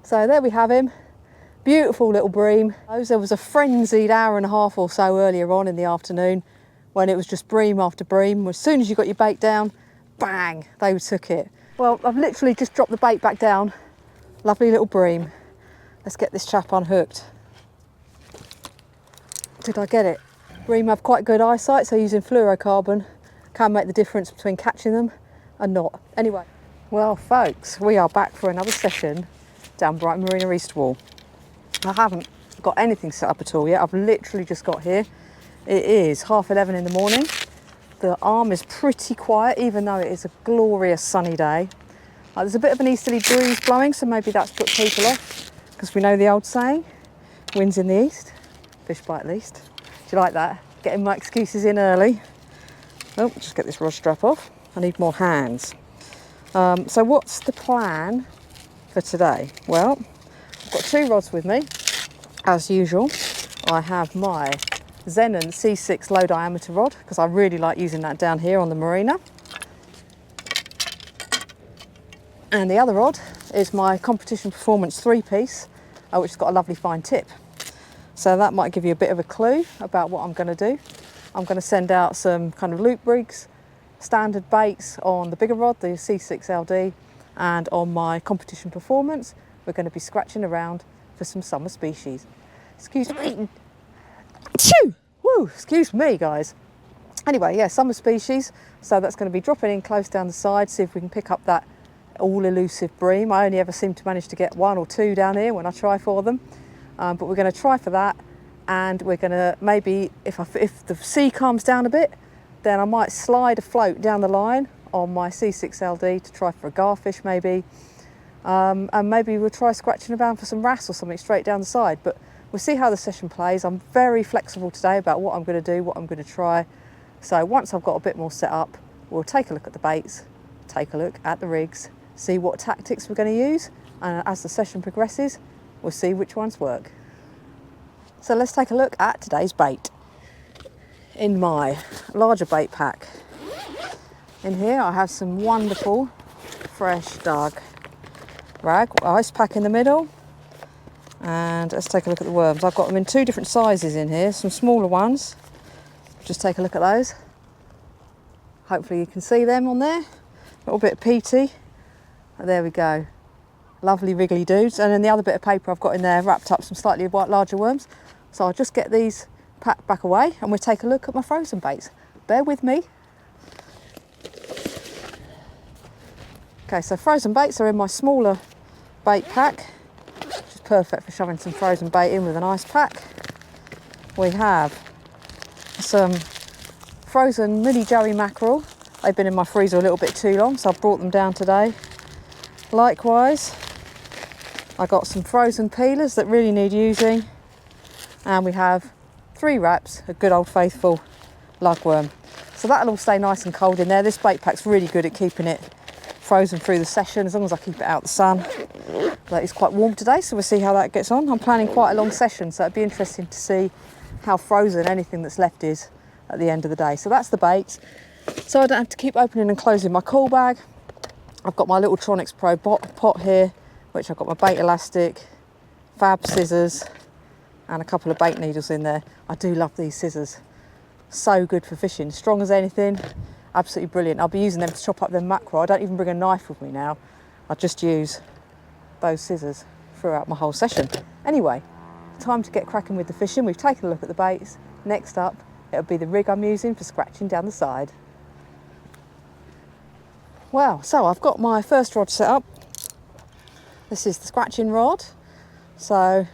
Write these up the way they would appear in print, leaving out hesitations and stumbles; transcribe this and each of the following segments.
So there we have him. Beautiful little bream. There was a frenzied hour and a half or so earlier on in the afternoon when it was just bream after bream. As soon as you got your bait down, bang, they took it. Well, I've literally just dropped the bait back down. Lovely little bream. Let's get this chap unhooked. Did I get it? Bream have quite good eyesight, so using fluorocarbon can make the difference between catching them and not. Anyway, well folks, we are back for another session down Brighton Marina East Wall. I haven't got anything set up at all yet. I've literally just got here. It is 11:30 in the morning. The arm is pretty quiet, even though it is a glorious sunny day. There's a bit of an easterly breeze blowing, so maybe that's put people off, because we know the old saying, winds in the east, fish bite least. Do you like that? Getting my excuses in early. Oh, just get this rod strap off. I need more hands. So what's the plan for today? Well, I've got 2 rods with me, as usual. I have my Zenon C6 low diameter rod, because I really like using that down here on the marina. And the other rod is my Competition Performance 3-piece, which has got a lovely fine tip. So that might give you a bit of a clue about what I'm going to do. I'm going to send out some kind of loop rigs, standard baits on the bigger rod, the C6 LD, and on my Competition Performance, we're going to be scratching around for some summer species. Excuse me. Achoo! Woo! Excuse me, guys. Anyway, yeah, summer species. So that's going to be dropping in close down the side, see if we can pick up that all elusive bream. I only ever seem to manage to get 1 or 2 down here when I try for them. But we're going to try for that, and we're going to maybe, if the sea calms down a bit, then I might slide a float down the line on my C6 LD to try for a garfish maybe. And maybe we'll try scratching around for some wrasse or something straight down the side. But we'll see how the session plays. I'm very flexible today about what I'm going to do, what I'm going to try. So once I've got a bit more set up, we'll take a look at the baits, take a look at the rigs, see what tactics we're going to use, and as the session progresses, we'll see which ones work. So let's take a look at today's bait. In my larger bait pack, in here I have some wonderful fresh dug rag ice pack in the middle, and let's take a look at the worms. I've got them in 2 different sizes in here, some smaller ones. Just take a look at those. Hopefully you can see them on there. A little bit peaty. There we go. Lovely wriggly dudes. And then the other bit of paper I've got in there wrapped up some slightly larger worms. So I'll just get these packed back away and we'll take a look at my frozen baits. Bear with me. Okay, so frozen baits are in my smaller bait pack, which is perfect for shoving some frozen bait in with an ice pack. We have some frozen mini joey mackerel. They've been in my freezer a little bit too long, so I've brought them down today. Likewise, I got some frozen peelers that really need using, and we have 3 wraps of good old faithful lugworm. So that'll all stay nice and cold in there. This bait pack's really good at keeping it frozen through the session, as long as I keep it out of the sun. But it's quite warm today, so we'll see how that gets on. I'm planning quite a long session, so it'd be interesting to see how frozen anything that's left is at the end of the day. So that's the bait. So I don't have to keep opening and closing my cool bag. I've got my little Tronics Pro pot here, which I've got my bait elastic, fab scissors, and a couple of bait needles in there. I do love these scissors. So good for fishing, strong as anything, absolutely brilliant. I'll be using them to chop up them mackerel. I don't even bring a knife with me now. I just use those scissors throughout my whole session. Anyway, time to get cracking with the fishing. We've taken a look at the baits. Next up, it'll be the rig I'm using for scratching down the side. Well, so I've got my first rod set up. This is the scratching rod. So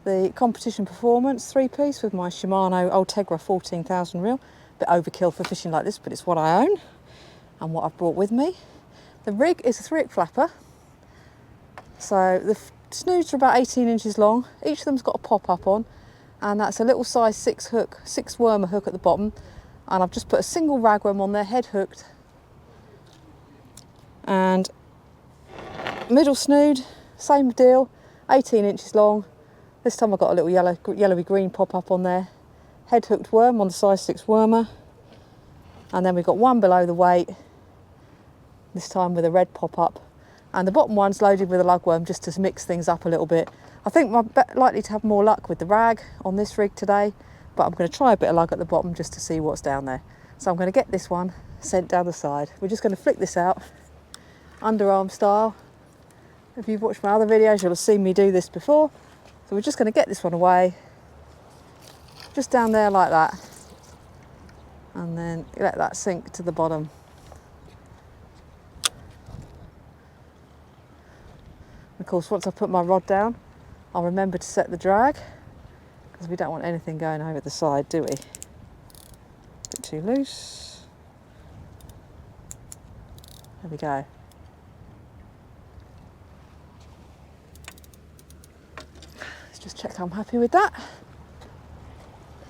the Competition Performance 3-piece with my Shimano Ultegra 14,000 reel. Bit overkill for fishing like this, but it's what I own and what I've brought with me. The rig is a 3-hook flapper. So the snoods are about 18 inches long. Each of them's got a pop-up on, and that's a little size 6 wormer hook at the bottom. And I've just put a single ragworm on there, head hooked. And middle snood, same deal, 18 inches long. This time I've got a little yellowy green pop up on there. Head hooked worm on the size 6 wormer. And then we've got one below the weight, this time with a red pop up. And the bottom one's loaded with a lugworm just to mix things up a little bit. I think I'm likely to have more luck with the rag on this rig today, but I'm going to try a bit of lug at the bottom just to see what's down there. So I'm going to get this one sent down the side. We're just going to flick this out, underarm style. If you've watched my other videos, you'll have seen me do this before. So we're just going to get this one away, just down there like that, and then let that sink to the bottom. Of course, once I put my rod down, I'll remember to set the drag, because we don't want anything going over the side, do we? A bit too loose. There we go. Let's just check I'm happy with that.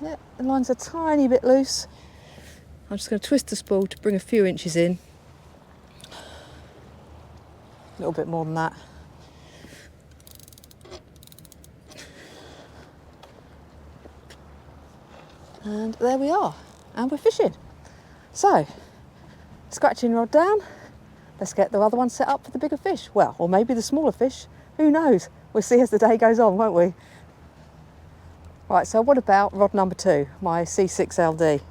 Yeah, the line's a tiny bit loose. I'm just going to twist the spool to bring a few inches in. A little bit more than that. And there we are, and we're fishing. So, scratching rod down, let's get the other one set up for the bigger fish. Well, or maybe the smaller fish, who knows? We'll see as the day goes on, won't we? Right, so what about rod number 2, my C6LD?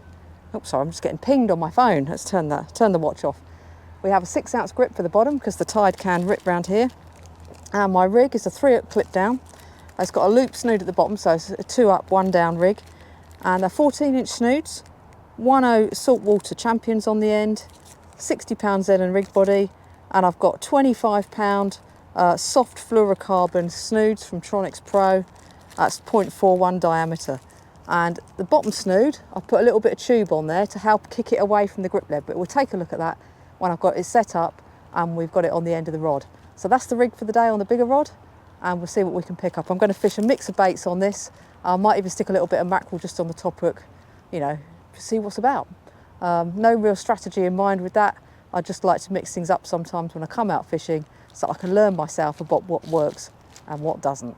Oops, sorry, I'm just getting pinged on my phone. Let's turn the watch off. We have a 6-ounce grip for the bottom because the tide can rip round here. And my rig is a 3-up clip down. It's got a loop snood at the bottom, so it's a 2-up, 1-down rig. And they're 14-inch snoods, 1.0 saltwater champions on the end, 60 pound Z and rig body, and I've got 25 pound soft fluorocarbon snoods from Tronics Pro. That's 0.41 diameter. And the bottom snood, I've put a little bit of tube on there to help kick it away from the grip lead, but we'll take a look at that when I've got it set up and we've got it on the end of the rod. So that's the rig for the day on the bigger rod, and we'll see what we can pick up. I'm going to fish a mix of baits on this. I might even stick a little bit of mackerel just on the top hook, you know, to see what's about. No real strategy in mind with that. I just like to mix things up sometimes when I come out fishing so I can learn myself about what works and what doesn't.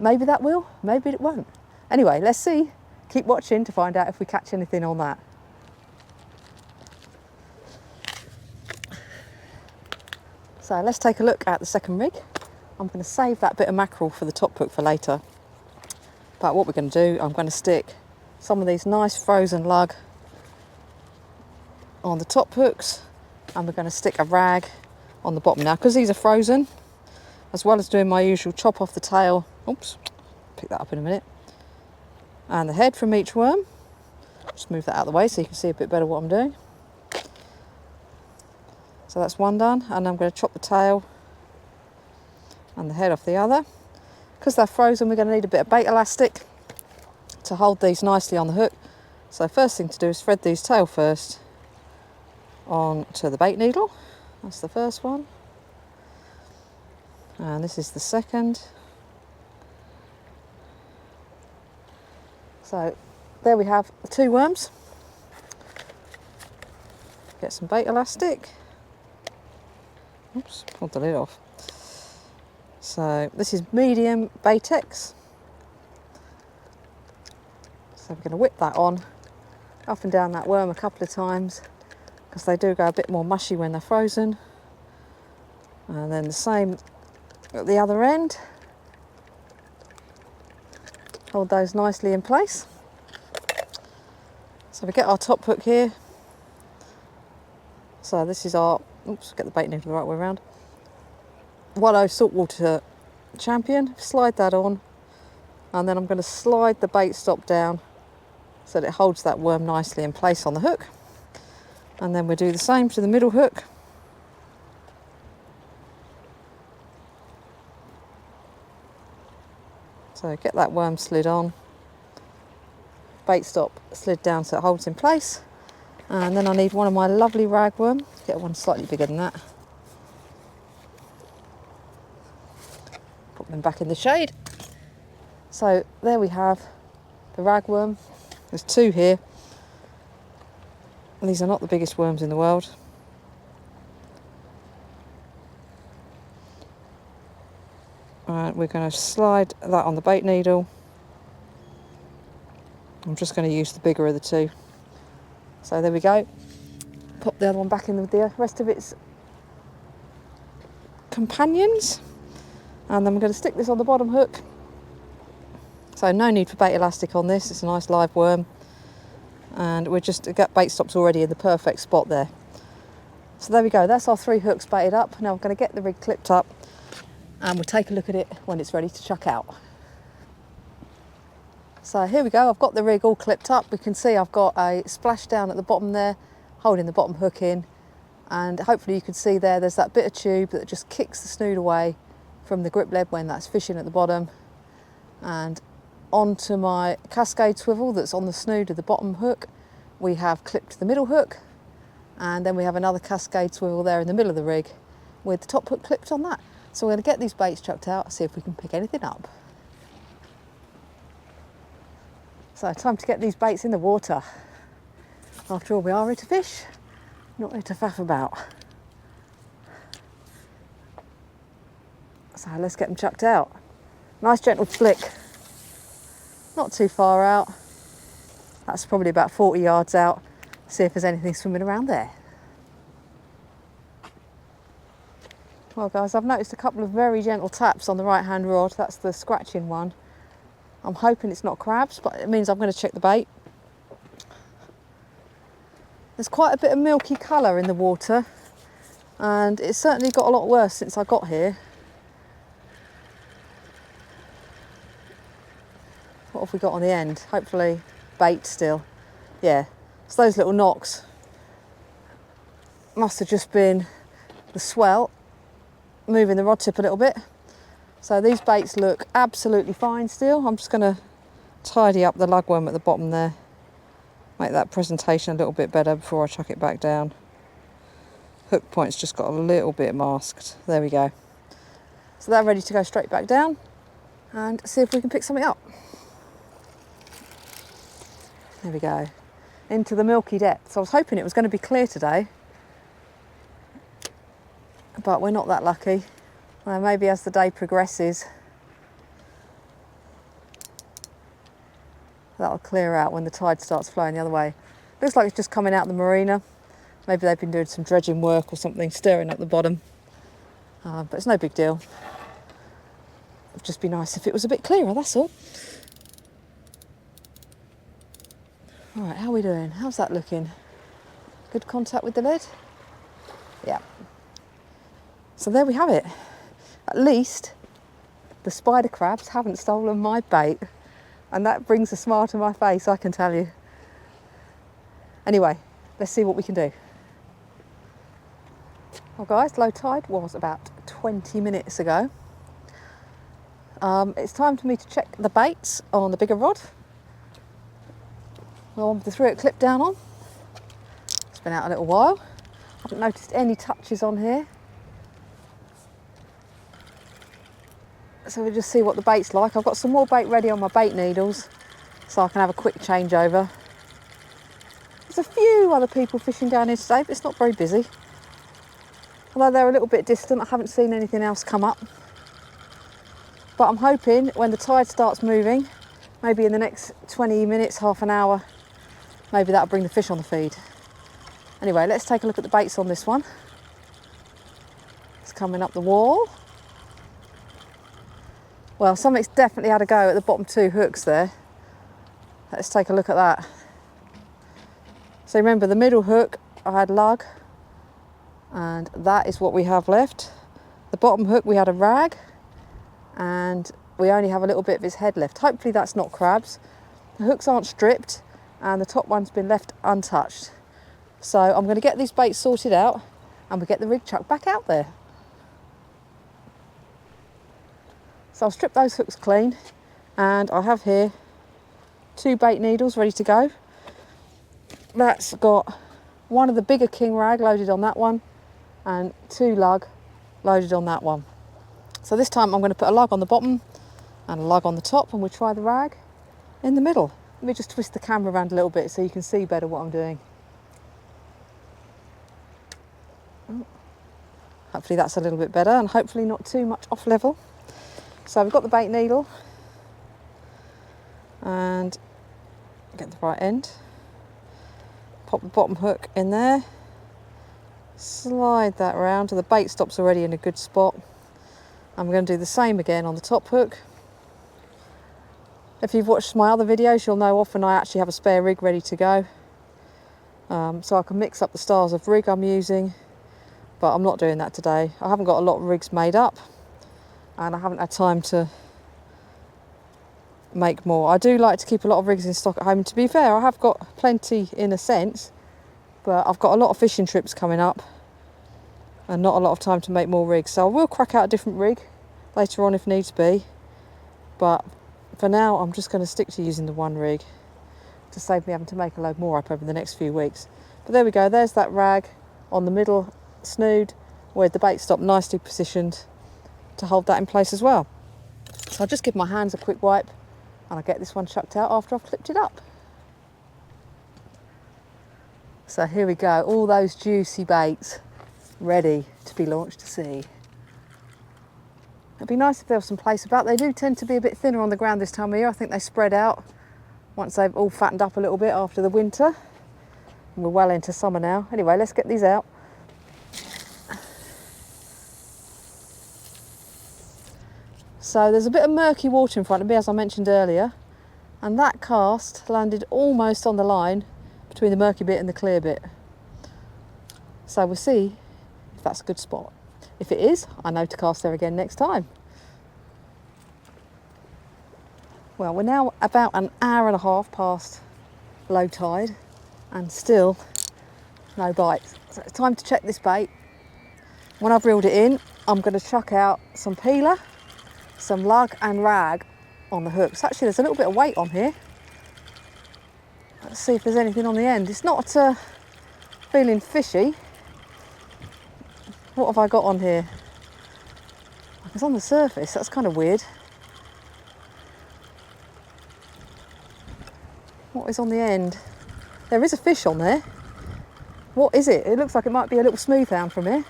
Maybe that will, maybe it won't. Anyway, let's see. Keep watching to find out if we catch anything on that. So let's take a look at the second rig. I'm going to save that bit of mackerel for the top hook for later. But what we're going to do, I'm going to stick some of these nice frozen lug on the top hooks, and we're going to stick a rag on the bottom. Now, because these are frozen, as well as doing my usual chop off the tail, oops, pick that up in a minute, and the head from each worm. Just move that out of the way so you can see a bit better what I'm doing. So that's one done, and I'm going to chop the tail and the head off the other. Because they're frozen, we're going to need a bit of bait elastic to hold these nicely on the hook. So first thing to do is thread these tail first onto the bait needle. That's the first one. And this is the second. So there we have the 2 worms. Get some bait elastic. Oops, pulled the lid off. So this is medium Baitex. So we're going to whip that on, up and down that worm a couple of times, because they do go a bit more mushy when they're frozen. And then the same at the other end. Hold those nicely in place. So we get our top hook here. So this is our, oops, get the bait needle the right way around. 1.0 saltwater champion, slide that on, and then I'm going to slide the bait stop down so that it holds that worm nicely in place on the hook. And then we'll do the same to the middle hook. So get that worm slid on, bait stop slid down so it holds in place. And then I need one of my lovely ragworm, get one slightly bigger than that. Put them back in the shade. So there we have the ragworm. There's 2 here. These are not the biggest worms in the world. Alright, we're going to slide that on the bait needle. I'm just going to use the bigger of the 2. So there we go. Pop the other one back in with the rest of its companions. And then we're going to stick this on the bottom hook. So no need for bait elastic on this, it's a nice live worm. And we're just got bait stops already in the perfect spot there. So there we go, that's our 3 hooks baited up. Now I'm going to get the rig clipped up and we'll take a look at it when it's ready to chuck out. So here we go, I've got the rig all clipped up. We can see I've got a splash down at the bottom there, holding the bottom hook in. And hopefully you can see there's that bit of tube that just kicks the snood away from the grip lead when that's fishing at the bottom. And onto my cascade swivel that's on the snood of the bottom hook, we have clipped the middle hook. And then we have another cascade swivel there in the middle of the rig with the top hook clipped on that. So we're going to get these baits chucked out, see if we can pick anything up. So time to get these baits in the water. After all, we are here to fish, not here to faff about. So let's get them chucked out. Nice gentle flick, not too far out. That's probably about 40 yards out. See if there's anything swimming around there. Well guys, I've noticed a couple of very gentle taps on the right hand rod. That's the scratching one. I'm hoping it's not crabs, but it means I'm going to check the bait. There's quite a bit of milky colour in the water, and it's certainly got a lot worse since I got here. What have we got on the end? Hopefully bait still. Yeah, so those little knocks must have just been the swell moving the rod tip a little bit. So these baits look absolutely fine still. I'm just going to tidy up the lugworm at the bottom there. Make that presentation a little bit better before I chuck it back down. Hook point's just got a little bit masked. There we go. So they're ready to go straight back down and see if we can pick something up. There we go. Into the milky depths. I was hoping it was going to be clear today, but we're not that lucky. Well, maybe as the day progresses, that'll clear out when the tide starts flowing the other way. Looks like it's just coming out the marina. Maybe they've been doing some dredging work or something, stirring up the bottom. But it's no big deal. It'd just be nice if it was a bit clearer, that's all. All right, how are we doing? How's that looking? Good contact with the lid? Yeah. So there we have it. At least the spider crabs haven't stolen my bait, and that brings a smile to my face, I can tell you. Anyway, let's see what we can do. Well guys, low tide was about 20 minutes ago. It's time for me to check the baits on the bigger rod. The one with the 3-hook clip down on. It's been out a little while. I haven't noticed any touches on here. So we'll just see what the bait's like. I've got some more bait ready on my bait needles so I can have a quick changeover. There's a few other people fishing down here today, but it's not very busy. Although they're a little bit distant, I haven't seen anything else come up. But I'm hoping when the tide starts moving, maybe in the next 20 minutes, half an hour, maybe that'll bring the fish on the feed. Anyway, let's take a look at the baits on this one. It's coming up the wall. Well, something's definitely had a go at the bottom 2 hooks there. Let's take a look at that. So remember, the middle hook, I had lug, and that is what we have left. The bottom hook, we had a rag, and we only have a little bit of his head left. Hopefully that's not crabs. The hooks aren't stripped, and the top one's been left untouched. So I'm going to get these baits sorted out, and we'll get the rig chucked back out there. So I'll strip those hooks clean, and I have here 2 bait needles ready to go. That's got one of the bigger king rag loaded on that one, and 2 lug loaded on that one. So this time I'm going to put a lug on the bottom and a lug on the top, and we'll try the rag in the middle. Let me just twist the camera around a little bit so you can see better what I'm doing. Hopefully that's a little bit better, and hopefully not too much off level. So we've got the bait needle and get the right end. Pop the bottom hook in there, Slide that round. The bait stop's already in a good spot. I'm going to do the same again on the top hook. If you've watched my other videos, you'll know often I actually have a spare rig ready to go. So I can mix up the styles of rig I'm using, but I'm not doing that today. I haven't got a lot of rigs made up and I haven't had time to make more. I do like to keep a lot of rigs in stock at home. To be fair, I have got plenty in a sense, but I've got a lot of fishing trips coming up and not a lot of time to make more rigs. So I will crack out a different rig later on if needs be, but for now I'm just going to stick to using the one rig to save me having to make a load more up over the next few weeks. But there we go, there's that rag on the middle snood with the bait stop nicely positioned to hold that in place as well. So I'll just give my hands a quick wipe and I'll get this one chucked out after I've clipped it up. So here we go, all those juicy baits ready to be launched to sea. It'd be nice if there was some place about. They do tend to be a bit thinner on the ground this time of year. I think they spread out once they've all fattened up a little bit after the winter. And we're well into summer now. Anyway, let's get these out. So there's a bit of murky water in front of me, as I mentioned earlier, and that cast landed almost on the line between the murky bit and the clear bit. So we'll see if that's a good spot. If it is, I know to cast there again next time. Well, we're now about an hour and a half past low tide and still no bites. So it's time to check this bait. When I've reeled it in, I'm going to chuck out some peeler, some lug and rag on the hooks. Actually, there's a little bit of weight on here. Let's see if there's anything on the end. It's not feeling fishy. What have I got on here? It's on the surface, that's kind of weird. What is on the end? There is a fish on there. What is it? It looks like it might be a little smoothhound from here.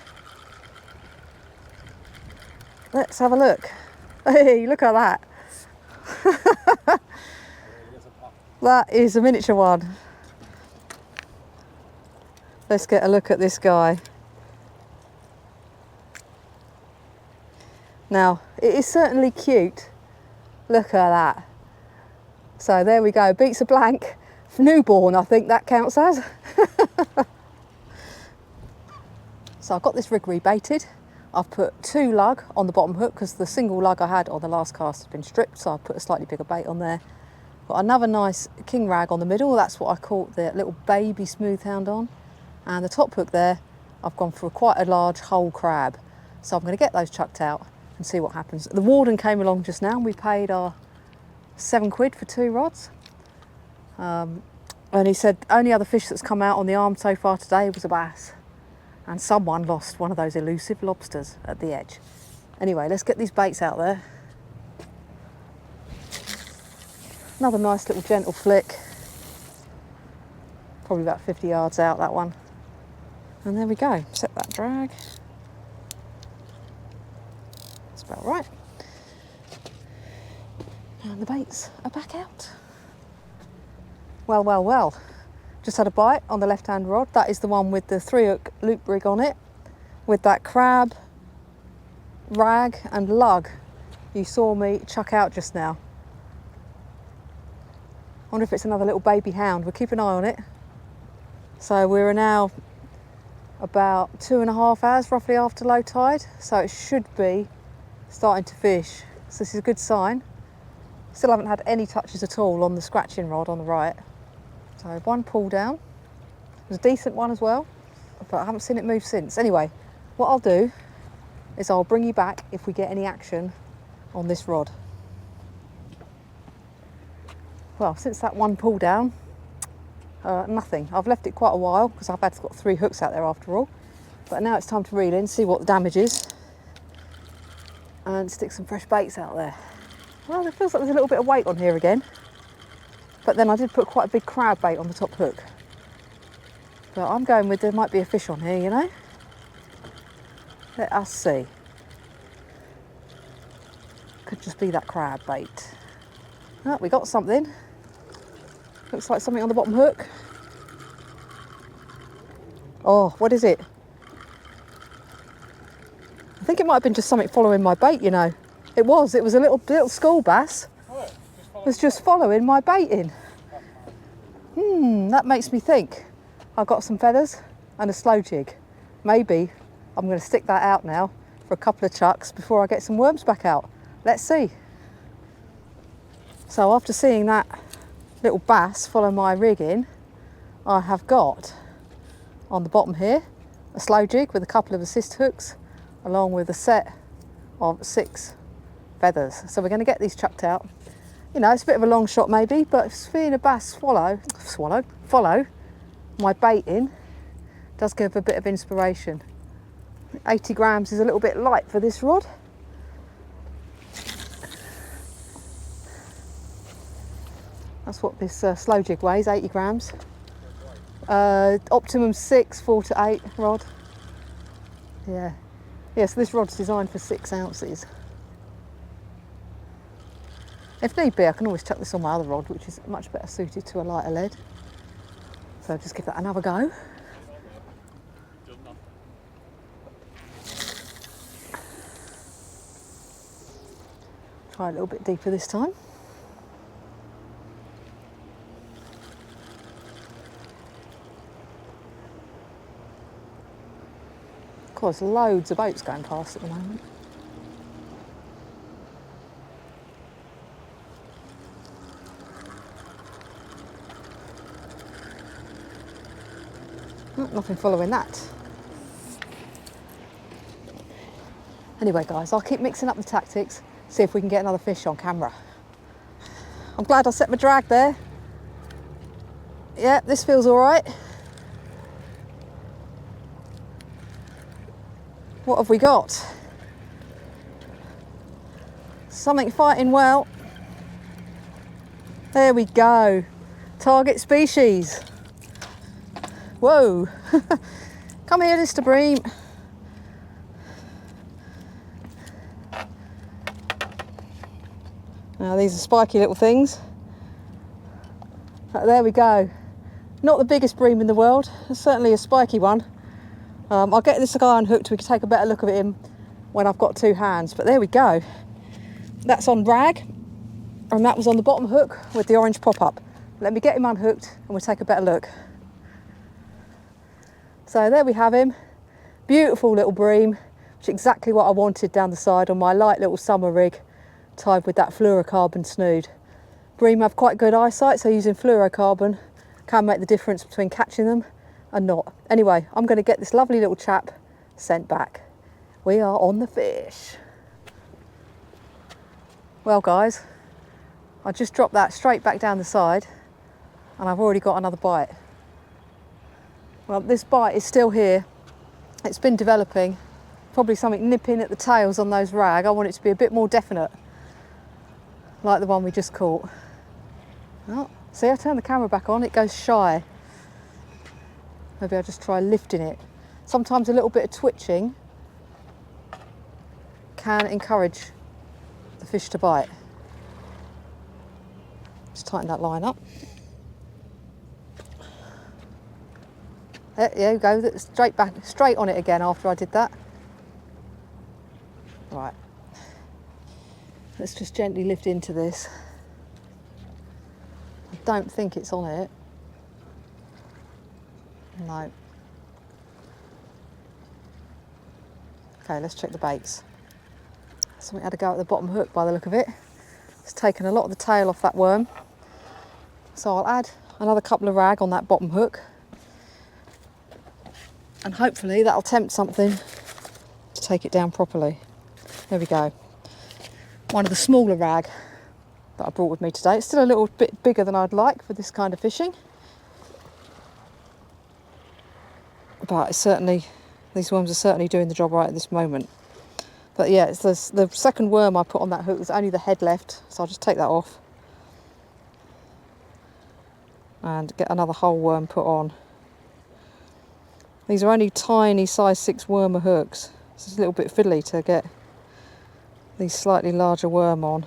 Let's have a look. Hey, look at that. That is a miniature one. Let's get a look at this guy. Now, it is certainly cute. Look at that. So there we go, beats a blank. Newborn, I think that counts as. So I've got this rig rebaited. I've put 2 lug on the bottom hook because the single lug I had on the last cast has been stripped, so I've put a slightly bigger bait on there. Got another nice king rag on the middle, that's what I caught the little baby smoothhound on. And the top hook there, I've gone for quite a large whole crab. So I'm going to get those chucked out and see what happens. The warden came along just now and we paid our £7 for 2 rods. And he said only other fish that's come out on the arm so far today was a bass. And someone lost one of those elusive lobsters at the edge. Anyway, let's get these baits out there. Another nice little gentle flick. Probably about 50 yards out, that one. And there we go, set that drag. That's about right. And the baits are back out. Well, well, well. Just had a bite on the left-hand rod. That is the one with the 3-hook loop rig on it, with that crab, rag and lug you saw me chuck out just now. I wonder if it's another little baby hound. We'll keep an eye on it. So we're now about 2.5 hours roughly after low tide, so it should be starting to fish. So this is a good sign. Still haven't had any touches at all on the scratching rod on the right. So 1 pull down. It was a decent one as well, but I haven't seen it move since. Anyway, what I'll do is I'll bring you back if we get any action on this rod. Well, since that 1 pull down, nothing. I've left it quite a while because I've got 3 hooks out there after all. But now it's time to reel in, see what the damage is, and stick some fresh baits out there. Well, it feels like there's a little bit of weight on here again. But then I did put quite a big crab bait on the top hook. But I'm going with there might be a fish on here, you know? Let us see. Could just be that crab bait. Oh, we got something. Looks like something on the bottom hook. Oh, what is it? might have been just something following my bait, you know. It was a little school bass. Oh, Was just following my baiting. That makes me think. I've got some feathers and a slow jig. Maybe I'm going to stick that out now for a couple of chucks before I get some worms back out. Let's see. So after seeing that little bass follow my rig in, I have got on the bottom here a slow jig with a couple of assist hooks along with a set of 6 feathers. So we're going to get these chucked out. You know, it's a bit of a long shot maybe, but seeing a bass follow my baiting does give a bit of inspiration. 80 grams is a little bit light for this rod. That's what this slow jig weighs, 80 grams. Optimum 6, 4 to 8 rod. Yeah. Yeah, so this rod's designed for 6 ounces. If need be, I can always chuck this on my other rod, which is much better suited to a lighter lead. So just give that another go. Try a little bit deeper this time. Of course, loads of boats going past at the moment. Nothing following that. Anyway guys, I'll keep mixing up the tactics, see if we can get another fish on camera. I'm glad I set my drag there. Yeah, this feels all right. What have we got? Something fighting well. There we go. Target species. Whoa. Come here, Mr. Bream. Now these are spiky little things. There we go. Not the biggest bream in the world, certainly a spiky one. I'll get this guy unhooked, we can take a better look at him when I've got 2 hands, but there we go. That's on rag, and that was on the bottom hook with the orange pop-up. Let me get him unhooked and we'll take a better look. So there we have him. Beautiful little bream, which is exactly what I wanted down the side on my light little summer rig, tied with that fluorocarbon snood. Bream have quite good eyesight, so using fluorocarbon can make the difference between catching them and not. Anyway, I'm going to get this lovely little chap sent back. We are on the fish. Well guys, I just dropped that straight back down the side and I've already got another bite. Well, this bite is still here. It's been developing. Probably something nipping at the tails on those rag. I want it to be a bit more definite, like the one we just caught. Oh, see, I turn the camera back on, it goes shy. Maybe I'll just try lifting it. Sometimes a little bit of twitching can encourage the fish to bite. Just tighten that line up. There you go, straight on it again after I did that. Right, let's just gently lift into this. I don't think it's on it. No. Okay, let's check the baits. Something had to go at the bottom hook by the look of it. It's taken a lot of the tail off that worm. So I'll add another couple of rag on that bottom hook. And hopefully that'll tempt something to take it down properly. There we go. One of the smaller rag that I brought with me today. It's still a little bit bigger than I'd like for this kind of fishing. But it's certainly, these worms are certainly doing the job right at this moment. But yeah, it's the second worm I put on that hook. There's only the head left, so I'll just take that off. And get another whole worm put on. These are only tiny size 6 wormer hooks. So it's a little bit fiddly to get these slightly larger worm on.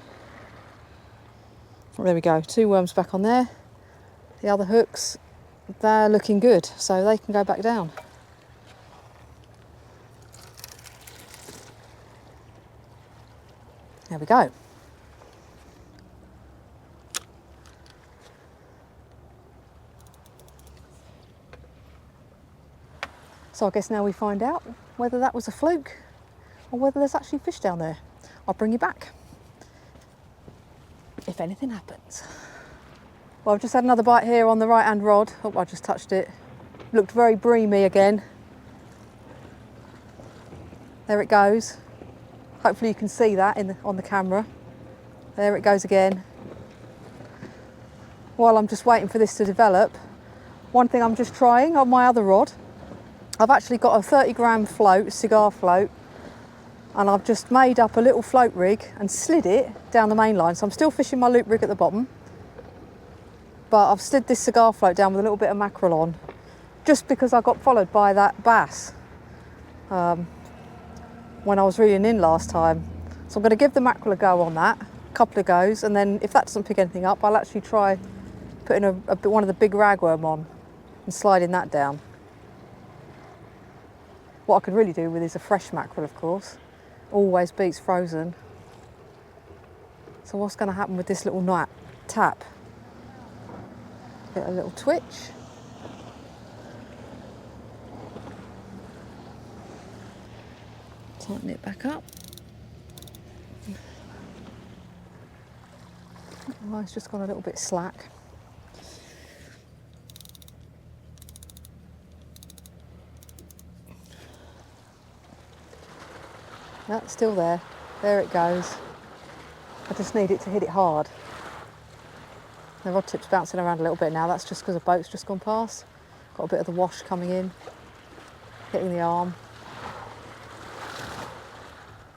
There we go, 2 worms back on there. The other hooks, they're looking good, so they can go back down. There we go. So I guess now we find out whether that was a fluke or whether there's actually fish down there. I'll bring you back if anything happens. Well, I've just had another bite here on the right hand rod. Oh, I just touched it. Looked very breamy again. There it goes. Hopefully you can see that on the camera. There it goes again. While I'm just waiting for this to develop, one thing I'm just trying on my other rod, I've actually got a 30-gram float, cigar float, and I've just made up a little float rig and slid it down the main line. So I'm still fishing my loop rig at the bottom, but I've slid this cigar float down with a little bit of mackerel on, just because I got followed by that bass when I was reeling in last time. So I'm going to give the mackerel a go on that, a couple of goes, and then if that doesn't pick anything up, I'll actually try putting one of the big ragworm on and sliding that down. What I could really do with is a fresh mackerel, of course. Always beats frozen. So what's going to happen with this little tap? Get a little twitch. Tighten it back up. Oh, it's just gone a little bit slack. That's still there. There it goes. I just need it to hit it hard. The rod tip's bouncing around a little bit now. That's just because a boat's just gone past. Got a bit of the wash coming in, hitting the arm.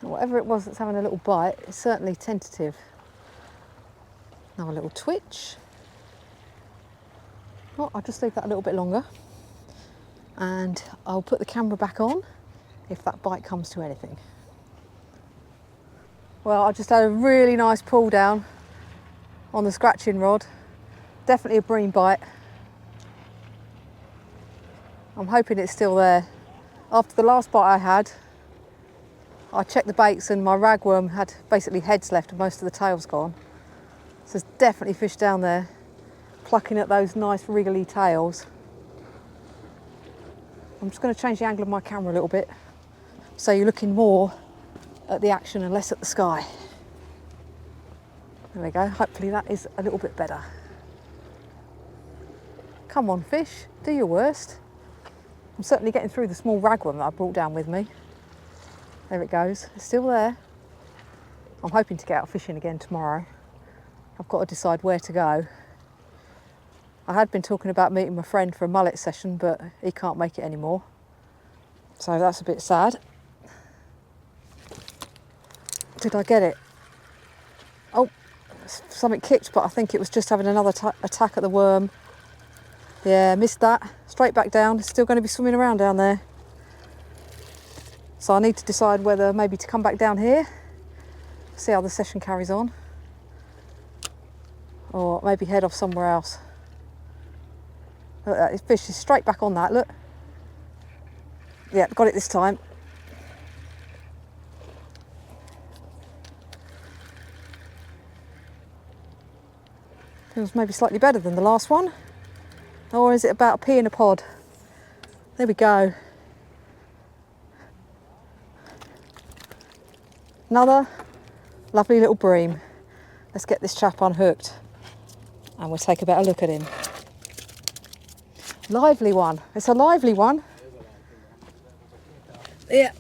Whatever it was that's having a little bite, it's certainly tentative. Now a little twitch. Oh, I'll just leave that a little bit longer. And I'll put the camera back on if that bite comes to anything. Well, I just had a really nice pull down on the scratching rod. Definitely a bream bite. I'm hoping it's still there. After the last bite I had, I checked the baits and my ragworm had basically heads left and most of the tail's gone. So there's definitely fish down there, plucking at those nice wriggly tails. I'm just going to change the angle of my camera a little bit so you're looking more at the action and less at the sky. There we go, hopefully that is a little bit better. Come on fish, do your worst. I'm certainly getting through the small ragworm that I brought down with me. There it goes, it's still there. I'm hoping to get out fishing again tomorrow. I've got to decide where to go. I had been talking about meeting my friend for a mullet session, but he can't make it anymore. So that's a bit sad. Did I get it? Oh, something kicked, but I think it was just having another attack at the worm. Yeah, missed that. Straight back down. It's still going to be swimming around down there. So I need to decide whether maybe to come back down here, see how the session carries on, or maybe head off somewhere else. Look, that fish is straight back on that, look. Yeah, got it this time. Feels maybe slightly better than the last one. Or is it about a pea in a pod? There we go. Another lovely little bream. Let's get this chap unhooked and we'll take a better look at him. Lively one. It's a lively one. Yeah.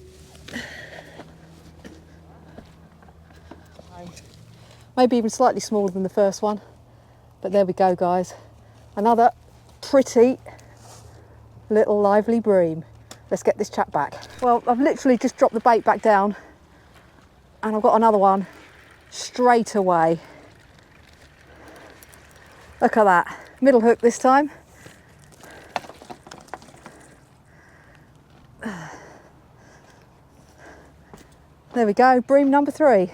Maybe even slightly smaller than the first one. But there we go, guys. Another pretty little lively bream. Let's get this chap back. Well, I've literally just dropped the bait back down and I've got another one straight away. Look at that. Middle hook this time. There we go, bream number 3.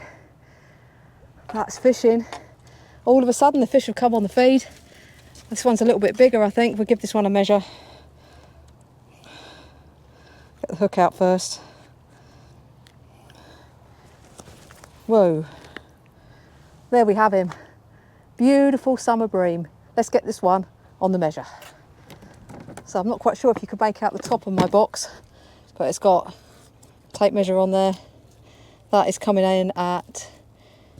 That's fishing. All of a sudden the fish have come on the feed. This one's a little bit bigger, I think. We'll give this one a measure. Get the hook out first. Whoa, There we have him. Beautiful summer bream. Let's get this one on the measure. So I'm not quite sure if you can make out the top of my box, but it's got tape measure on there. That is coming in at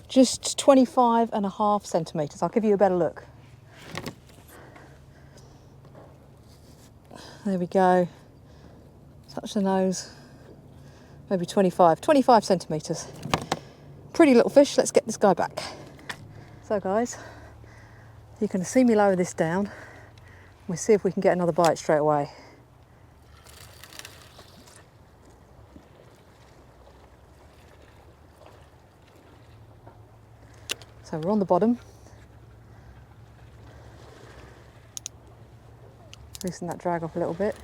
just 25.5 centimetres. I'll give you a better look. There we go. Touch the nose. Maybe 25 centimetres. Pretty little fish. Let's get this guy back. So guys, you can see me lower this down. We'll see if we can get another bite straight away. So we're on the bottom. Loosen that drag off a little bit.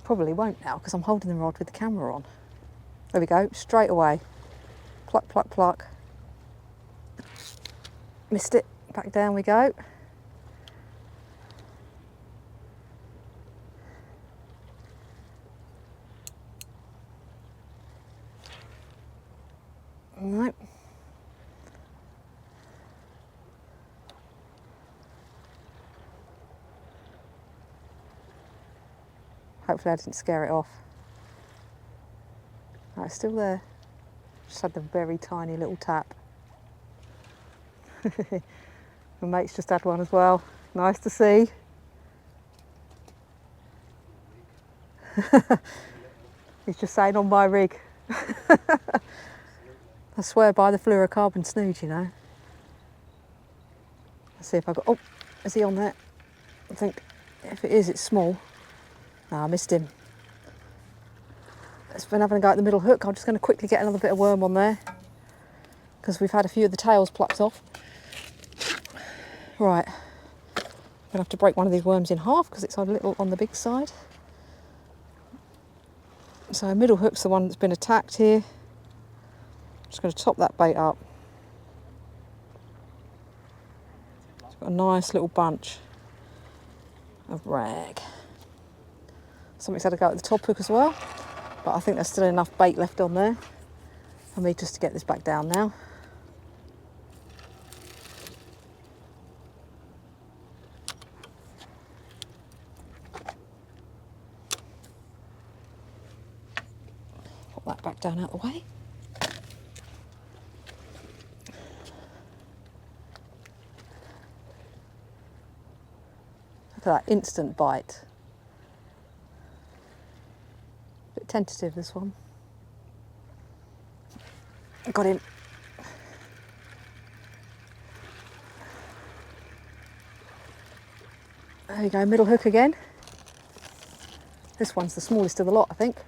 Probably won't now because I'm holding the rod with the camera on. There we go, straight away. Pluck, pluck, pluck. Missed it, back down we go. Nope. Hopefully I didn't scare it off. Oh, it's still there. Just had the very tiny little tap. My mate's just had one as well. Nice to see. He's just saying on my rig. I swear by the fluorocarbon snood, you know. Let's see if I got. Oh, is he on there? I think if it is, it's small. No, I missed him. It's been having a go at the middle hook. I'm just going to quickly get another bit of worm on there because we've had a few of the tails plucked off. Right, I'm going to have to break one of these worms in half because it's a little on the big side. So middle hook's the one that's been attacked here. Just going to top that bait up. It's got a nice little bunch of rag. Something's had a go at the top hook as well, but I think there's still enough bait left on there for me just to get this back down now. Put that back down out the way. Look at that instant bite. Bit tentative, this one. Got him. There you go, middle hook again. This one's the smallest of the lot, I think.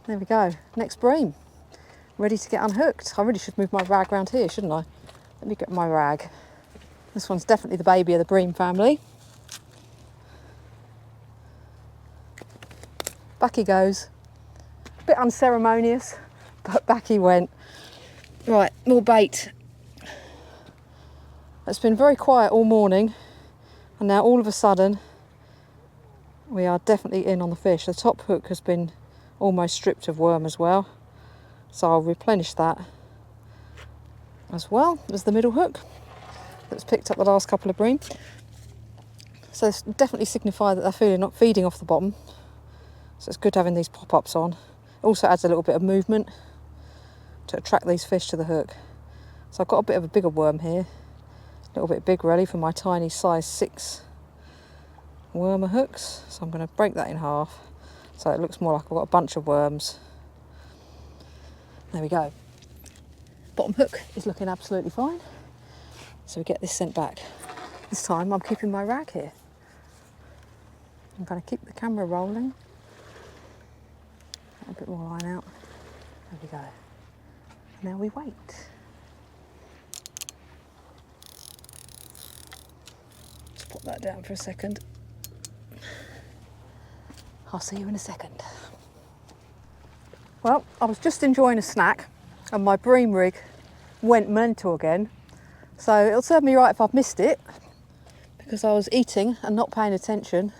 There we go, next bream. Ready to get unhooked. I really should move my rag around here, shouldn't I? Let me get my rag. This one's definitely the baby of the bream family. Back he goes. A bit unceremonious, but back he went. Right, more bait. It's been very quiet all morning, and now all of a sudden we are definitely in on the fish. The top hook has been almost stripped of worm as well, so I'll replenish that as well as the middle hook that's picked up the last couple of bream. So it's definitely signify that they're not feeding off the bottom. So it's good having these pop-ups on. It also adds a little bit of movement to attract these fish to the hook. So I've got a bit of a bigger worm here. A little bit big really for my tiny size 6 wormer hooks. So I'm going to break that in half so it looks more like I've got a bunch of worms. There we go. Bottom hook is looking absolutely fine. So we get this sent back. This time I'm keeping my rag here. I'm going to keep the camera rolling. A bit more line out. There we go. Now we wait. Just put that down for a second. I'll see you in a second. Well, I was just enjoying a snack and my bream rig went mental again. So it'll serve me right if I've missed it because I was eating and not paying attention.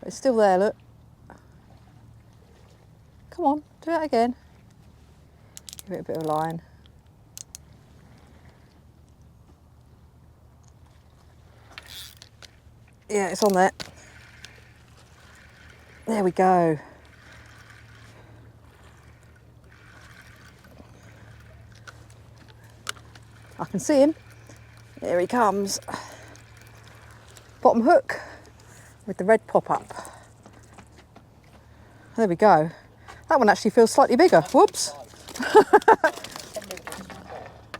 But it's still there, look. Come on, Do that again. Give it a bit of line. Yeah, it's on there. There we go. I can see him. There he comes. Bottom hook with the red pop-up. There we go. That one actually feels slightly bigger. Whoops.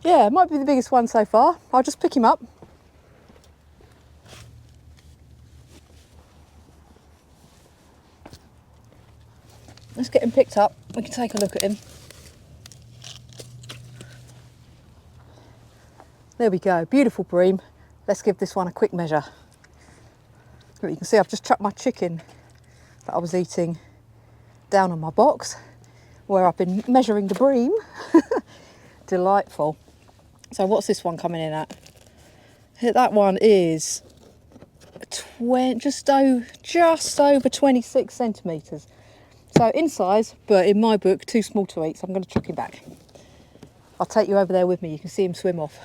Yeah, it might be the biggest one so far. I'll just pick him up. Let's get him picked up. We can take a look at him. There we go, beautiful bream. Let's give this one a quick measure. You can see I've just chucked my chicken that I was eating down on my box where I've been measuring the bream. Delightful. So what's this one coming in at? That one is just over 26 centimetres. So in size, but in my book, too small to eat, so I'm going to chuck him back. I'll take you over there with me, you can see him swim off.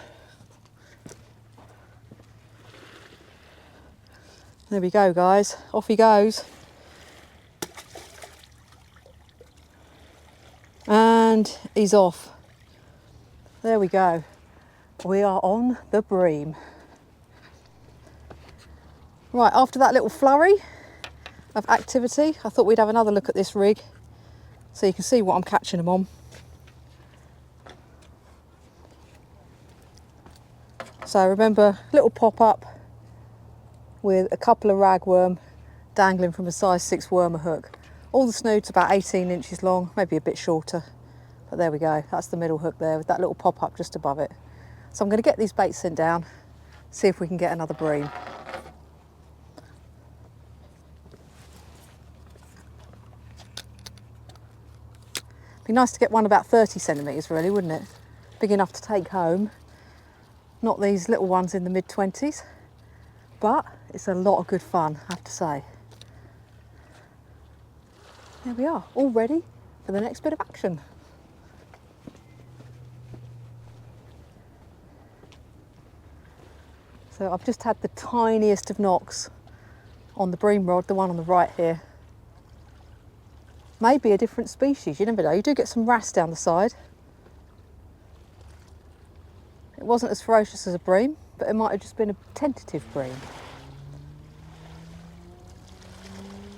There we go, guys, off he goes. And he's off. There we go. We are on the bream. Right, after that little flurry of activity, I thought we'd have another look at this rig so you can see what I'm catching them on. So remember, little pop-up with a couple of ragworm dangling from a size 6 wormer hook. All the snood's about 18 inches long, maybe a bit shorter, but there we go. That's the middle hook there with that little pop-up just above it. So I'm going to get these baits sent down, see if we can get another bream. Be nice to get one about 30 centimetres really, wouldn't it? Big enough to take home. Not these little ones in the mid-20s, but it's a lot of good fun, I have to say. There we are, all ready for the next bit of action. So I've just had the tiniest of knocks on the bream rod, the one on the right here. Maybe a different species, you never know. You do get some wrasse down the side. It wasn't as ferocious as a bream, but it might have just been a tentative bream.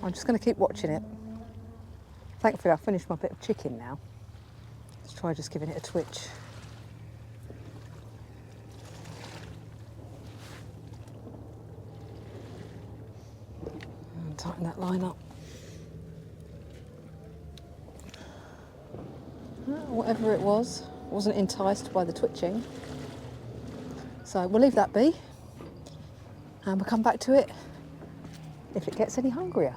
I'm just going to keep watching it. Thankfully I've finished my bit of chicken now. Let's try just giving it a twitch. And tighten that line up. Whatever it was, wasn't enticed by the twitching. So we'll leave that be and we'll come back to it if it gets any hungrier.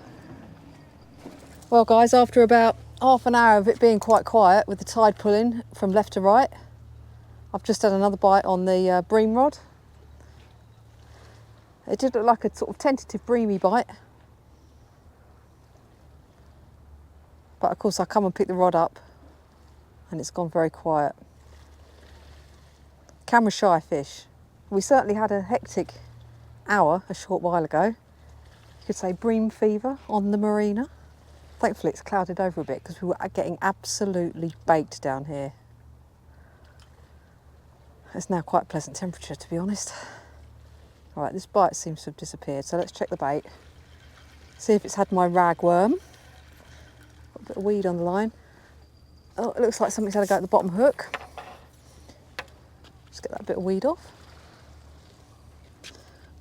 Well guys, after about half an hour of it being quite quiet with the tide pulling from left to right, I've just had another bite on the bream rod. It did look like a sort of tentative breamy bite. But of course I come and pick the rod up and it's gone very quiet. Camera shy fish. We certainly had a hectic hour a short while ago. You could say bream fever on the marina. Thankfully it's clouded over a bit because we were getting absolutely baked down here. It's now quite a pleasant temperature, to be honest. All right, this bite seems to have disappeared, so let's check the bait. See if it's had my ragworm. Got a bit of weed on the line. Oh, it looks like something's had a go at the bottom hook. Just get that bit of weed off.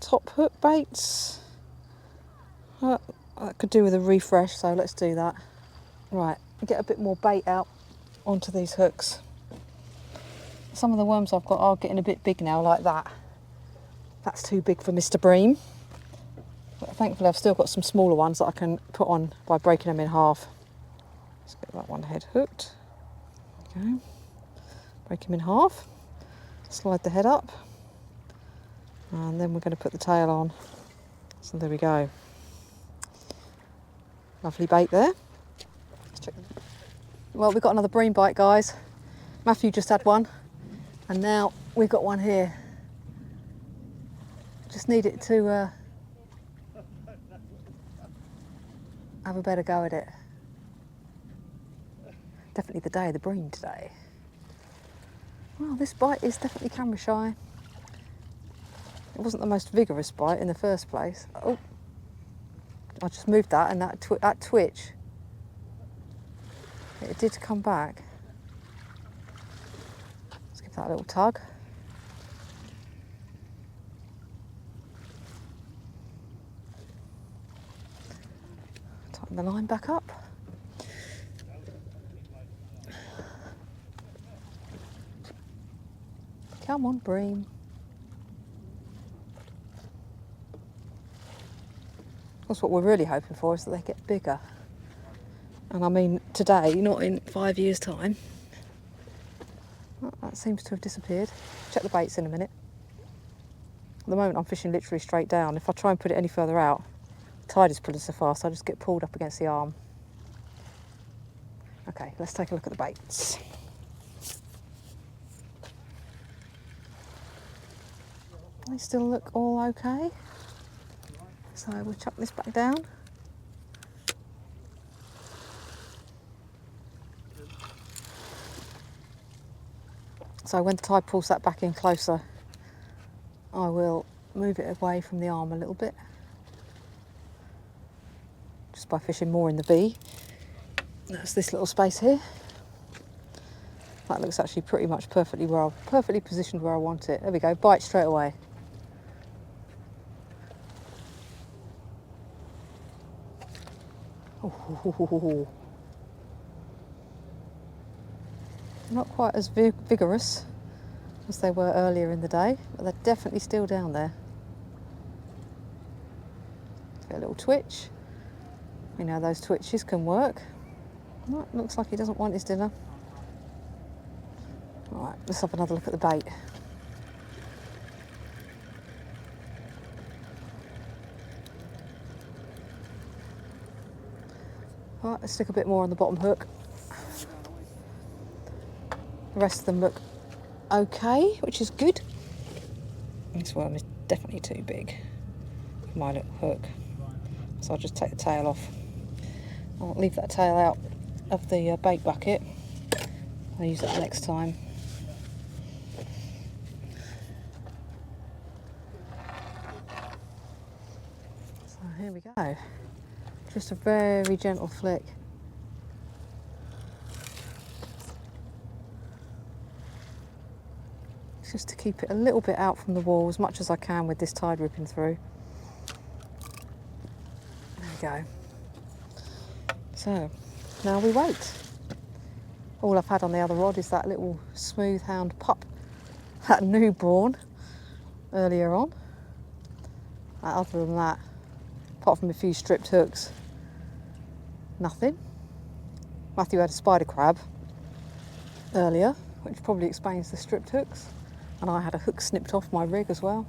Top hook baits. That could do with a refresh, so let's do that. Right, get a bit more bait out onto these hooks. Some of the worms I've got are getting a bit big now, like that. That's too big for Mr. Bream. But thankfully I've still got some smaller ones that I can put on by breaking them in half. Let's get that one head hooked. Okay. Break him in half. Slide the head up. And then we're going to put the tail on. So there we go. Lovely bait there. Let's check. Well, we've got another bream bite, guys. Matthew just had one, and now we've got one here. Just need it to have a better go at it. Definitely the day of the bream today. Well, this bite is definitely camera shy. It wasn't the most vigorous bite in the first place. Oh, I just moved that, and that twitch, it did come back. Let's give that a little tug. Tighten the line back up. Come on, bream. That's what we're really hoping for, is that they get bigger. And I mean today, not in 5 years' time. Well, that seems to have disappeared. Check the baits in a minute. At the moment I'm fishing literally straight down. If I try and put it any further out, the tide is pulling so fast I just get pulled up against the arm. Okay, let's take a look at the baits. They still look all okay. So we'll chuck this back down. So when the tide pulls that back in closer, I will move it away from the arm a little bit, just by fishing more in the B. That's this little space here. That looks actually pretty much perfectly positioned where I want it. There we go, bite straight away. Ooh. Not quite as vigorous as they were earlier in the day, but they're definitely still down there. Get a little twitch. You know, those twitches can work. Oh, looks like he doesn't want his dinner. All right, let's have another look at the bait. All right, let's stick a bit more on the bottom hook. The rest of them look okay, which is good. This worm is definitely too big for my little hook, so I'll just take the tail off. I'll leave that tail out of the bait bucket. I'll use it next time. So here we go. Just a very gentle flick. Just to keep it a little bit out from the wall as much as I can with this tide ripping through. There we go. So now we wait. All I've had on the other rod is that little smooth hound pup, that newborn earlier on. Other than that, apart from a few stripped hooks, nothing. Matthew had a spider crab earlier, which probably explains the stripped hooks. And I had a hook snipped off my rig as well.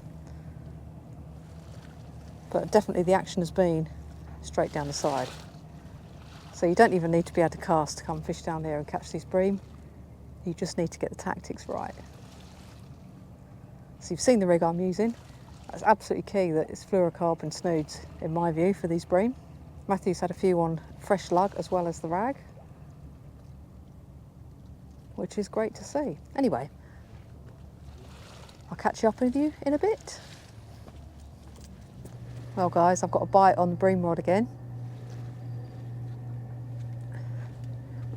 But definitely the action has been straight down the side. So you don't even need to be able to cast to come fish down here and catch these bream. You just need to get the tactics right. So you've seen the rig I'm using. That's absolutely key that it's fluorocarbon snoods, in my view, for these bream. Matthew's had a few on fresh lug as well as the rag, which is great to see. Anyway, I'll catch you up with you in a bit. Well guys, I've got a bite on the bream rod again.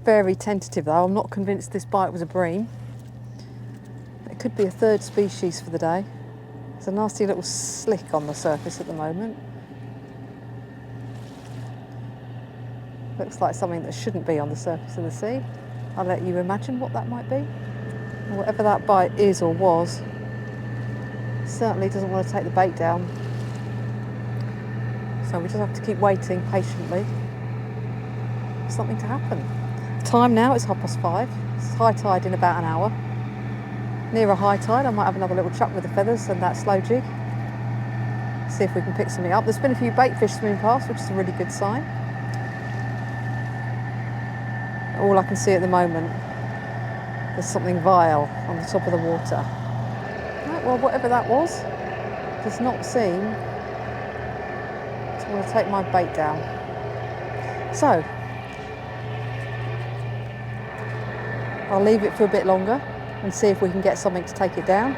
Very tentative though, I'm not convinced this bite was a bream. It could be a third species for the day. There's a nasty little slick on the surface at the moment. Looks like something that shouldn't be on the surface of the sea. I'll let you imagine what that might be. Whatever that bite is or was, certainly doesn't want to take the bait down. So we just have to keep waiting patiently for something to happen. Time now is 5:30. It's high tide in about an hour. Near a high tide, I might have another little chuck with the feathers and that slow jig. See if we can pick something up. There's been a few bait fish swimming past, which is a really good sign. All I can see at the moment is something vile on the top of the water. Right, well, whatever that was does not seem to want to take my bait down. So I'll leave it for a bit longer and see if we can get something to take it down.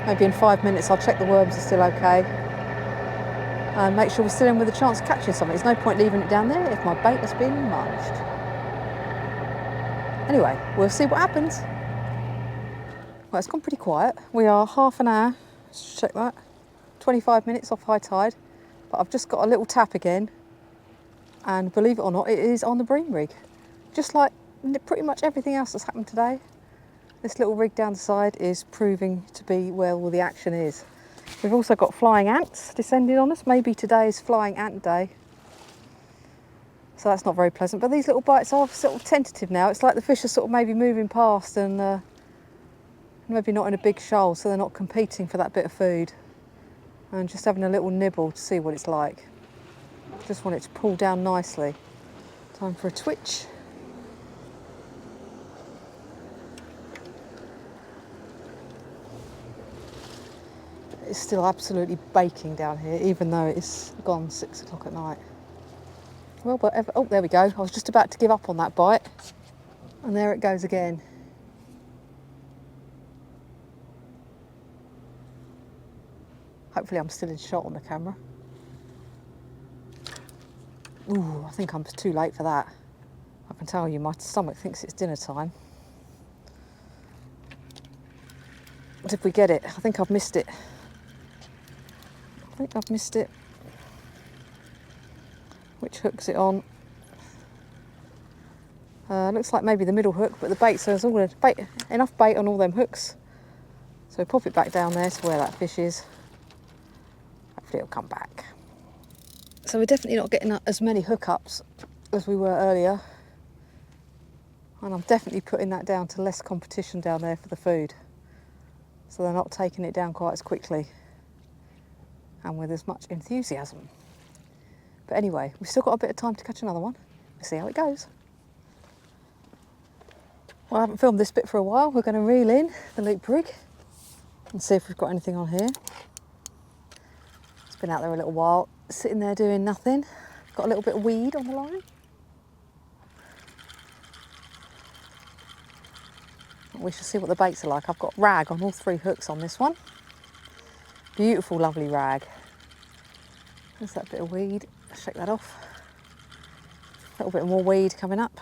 Maybe in 5 minutes I'll check the worms are still okay and make sure we're still in with a chance of catching something. There's no point leaving it down there if my bait has been munched. Anyway, we'll see what happens. Well, it's gone pretty quiet. We are half an hour, let's check that, 25 minutes off high tide, but I've just got a little tap again, and believe it or not, it is on the Bream rig. Just like pretty much everything else that's happened today, this little rig down the side is proving to be where all the action is. We've also got flying ants descending on us. Maybe today is flying ant day. So that's not very pleasant, but these little bites are sort of tentative now. It's like the fish are sort of maybe moving past and maybe not in a big shoal, so they're not competing for that bit of food. And just having a little nibble to see what it's like. Just want it to pull down nicely. Time for a twitch. It's still absolutely baking down here, even though it's gone 6 o'clock at night. Well, whatever. Oh, there we go. I was just about to give up on that bite, and there it goes again. Hopefully I'm still in shot on the camera. Ooh, I think I'm too late for that. I can tell you, my stomach thinks it's dinner time. Did we get it? I think I've missed it. I think I've missed it. Which hook's it on? Looks like maybe the middle hook, but the bait, so there's all enough bait on all them hooks. So pop it back down there to where that fish is. Hopefully it'll come back. So we're definitely not getting as many hookups as we were earlier. And I'm definitely putting that down to less competition down there for the food. So they're not taking it down quite as quickly and with as much enthusiasm. But anyway, we've still got a bit of time to catch another one. We'll see how it goes. Well, I haven't filmed this bit for a while. We're going to reel in the loop rig and see if we've got anything on here. It's been out there a little while, sitting there doing nothing. Got a little bit of weed on the line. We shall see what the baits are like. I've got rag on all 3 hooks on this one. Beautiful, lovely rag. There's that bit of weed. Shake that off. A little bit more weed coming up.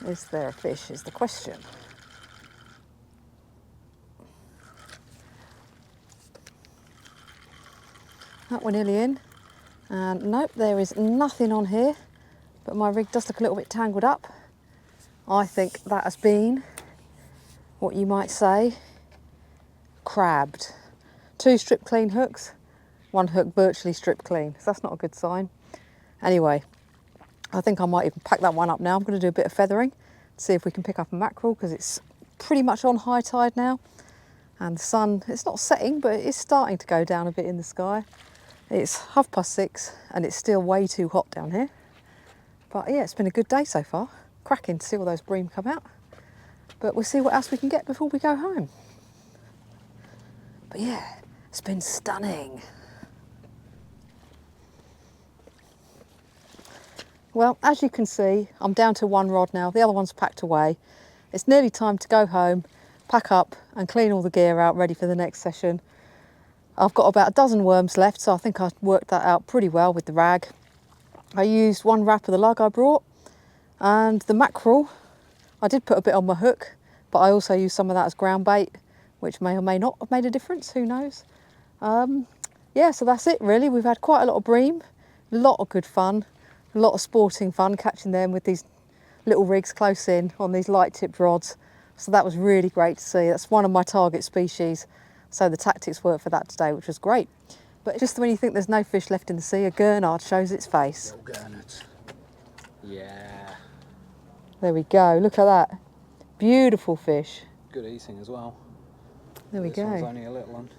Is there a fish is the question. That one nearly in. And nope, there is nothing on here, but my rig does look a little bit tangled up. I think that has been what you might say crabbed. 2 strip clean hooks, 1 hook virtually strip clean, so that's not a good sign. Anyway, I think I might even pack that one up now. I'm going to do a bit of feathering, see if we can pick up a mackerel, because it's pretty much on high tide now. And the sun, it's not setting, but it is starting to go down a bit in the sky. It's 6:30 and it's still way too hot down here. But yeah, it's been a good day so far. Cracking to see all those bream come out. But we'll see what else we can get before we go home. But yeah, it's been stunning. Well, as you can see, I'm down to 1 rod now. The other one's packed away. It's nearly time to go home, pack up and clean all the gear out, ready for the next session. I've got about a dozen worms left, so I think I've worked that out pretty well with the rag. I used 1 wrap of the lug I brought, and the mackerel, I did put a bit on my hook, but I also used some of that as ground bait, which may or may not have made a difference, who knows. Yeah, so that's it really. We've had quite a lot of bream, a lot of good fun, a lot of sporting fun catching them with these little rigs close in on these light tipped rods. So that was really great to see. That's one of my target species. So the tactics worked for that today, which was great. But just when you think there's no fish left in the sea, a gurnard shows its face. Little gurnard. Yeah. There we go, look at that. Beautiful fish. Good eating as well. There we go. This one's only a little one.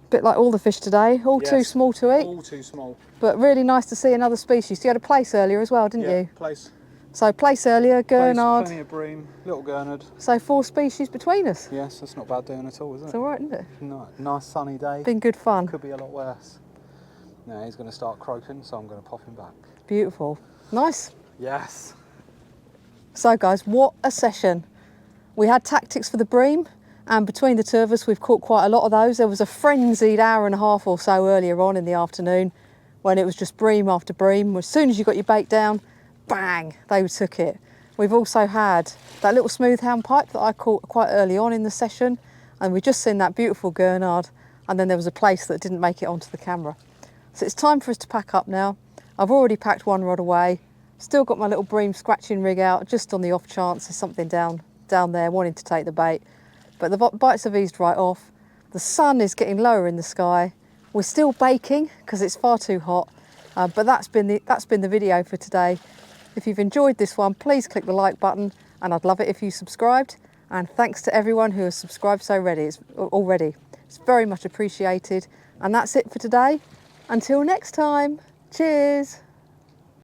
Bit like all the fish today, all too small to eat. All too small. But really nice to see another species. You had a place earlier as well, didn't you? Place. So place earlier, Gurnard. Plenty of bream, little gurnard. So 4 species between us. Yes, that's not bad doing at all, is it? It's all right, isn't it? No, nice sunny day. Been good fun. Could be a lot worse. No, he's going to start croaking, so I'm going to pop him back. Beautiful. Nice. Yes. So guys, what a session. We had tactics for the bream, and between the two of us we've caught quite a lot of those. There was a frenzied hour and a half or so earlier on in the afternoon when it was just bream after bream. As soon as you got your bait down, bang, they took it. We've also had that little smooth hound pipe that I caught quite early on in the session, and we've just seen that beautiful gurnard, and then there was a place that didn't make it onto the camera. So it's time for us to pack up now. I've already packed one rod away. Still got my little bream scratching rig out just on the off chance there's something down there wanting to take the bait. But the bites have eased right off. The sun is getting lower in the sky. We're still baking because it's far too hot. But that's been the video for today. If you've enjoyed this one, please click the like button, and I'd love it if you subscribed. And thanks to everyone who has subscribed so already. It's very much appreciated. And that's it for today. Until next time, cheers.